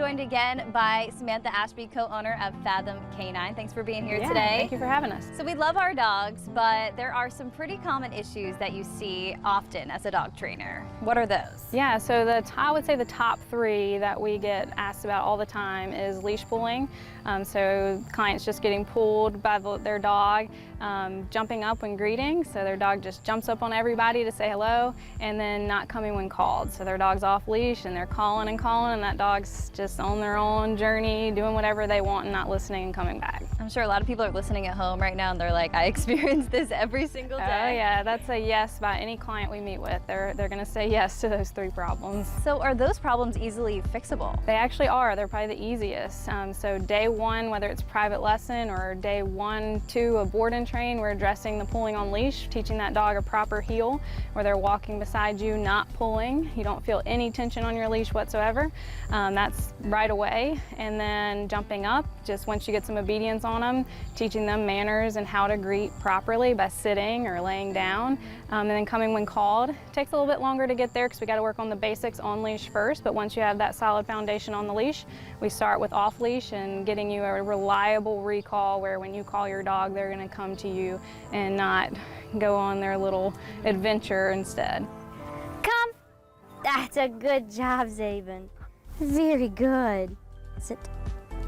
joined again by Samantha Ashby, co-owner of Fathom K9. Thanks for being here today. Thank you for having us. So we love our dogs, but there are some pretty common issues that you see often as a dog trainer. What are those? Yeah, so I would say the top three that we get asked about all the time is leash pulling. So clients just getting pulled by their dog, jumping up when greeting. So their dog just jumps up on everybody to say hello, and then not coming when called. So their dog's off leash and they're calling and calling, and that dog's just on their own journey, doing whatever they want and not listening and coming back. I'm sure a lot of people are listening at home right now and they're like, I experience this every single day. Oh yeah, that's a yes by any client we meet with. They're gonna say yes to those three problems. So are those problems easily fixable? They actually are. They're probably the easiest. So day one, whether it's private lesson or day 1, 2 of board and train, we're addressing the pulling on leash, teaching that dog a proper heel where they're walking beside you, not pulling. You don't feel any tension on your leash whatsoever. That's right away. And then jumping up, just once you get some obedience on them, teaching them manners and how to greet properly by sitting or laying down. And then coming when called. It takes a little bit longer to get there because we got to work on the basics on leash first, but once you have that solid foundation on the leash, we start with off leash and getting you a reliable recall where when you call your dog, they're going to come to you and not go on their little adventure instead. Come. That's a good job, Zabin. Very good. Sit.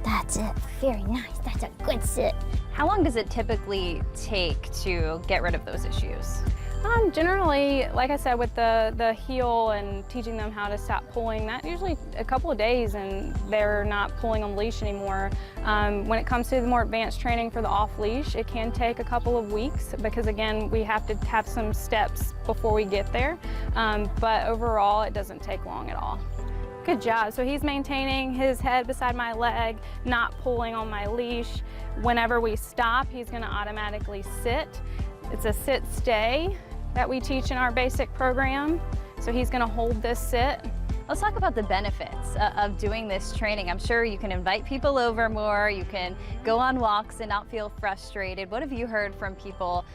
That's it. Very nice. That's a good sit. How long does it typically take to get rid of those issues? Generally, like I said, with the heel and teaching them how to stop pulling, that usually a couple of days and they're not pulling on leash anymore. When it comes to the more advanced training for the off leash, it can take a couple of weeks because again, we have to have some steps before we get there. But overall, it doesn't take long at all. Good job. So he's maintaining his head beside my leg, not pulling on my leash. Whenever we stop, he's going to automatically sit. It's a sit-stay that we teach in our basic program. So he's going to hold this sit. Let's talk about the benefits of doing this training. I'm sure you can invite people over more, you can go on walks and not feel frustrated. What have you heard from people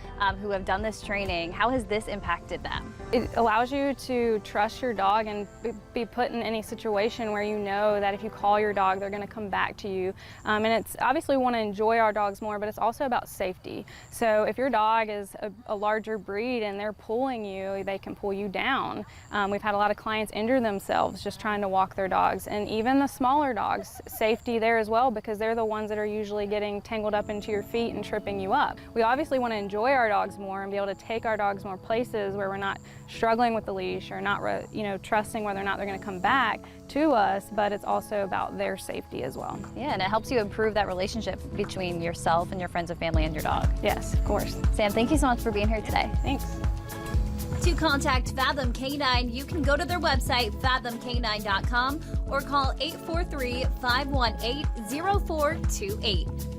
who have done this training? How has this impacted them? It allows you to trust your dog and be put in any situation where you know that if you call your dog, they're going to come back to you. And it's obviously we want to enjoy our dogs more, but it's also about safety. So if your dog is a larger breed and they're pulling you, they can pull you down. We've had a lot of clients injure themselves just trying to walk their dogs, and even the smaller dogs, safety there as well because they're the ones that are usually getting tangled up into your feet and tripping you up. We obviously want to enjoy our dogs more and be able to take our dogs more places where we're not struggling with the leash or not trusting whether or not they're going to come back to us, but it's also about their safety as well. Yeah, and it helps you improve that relationship between yourself and your friends and family and your dog. Yes, of course. Sam, thank you so much for being here today. Thanks. To contact Fathom K9, you can go to their website, fathomk9.com, or call 843-518-0428.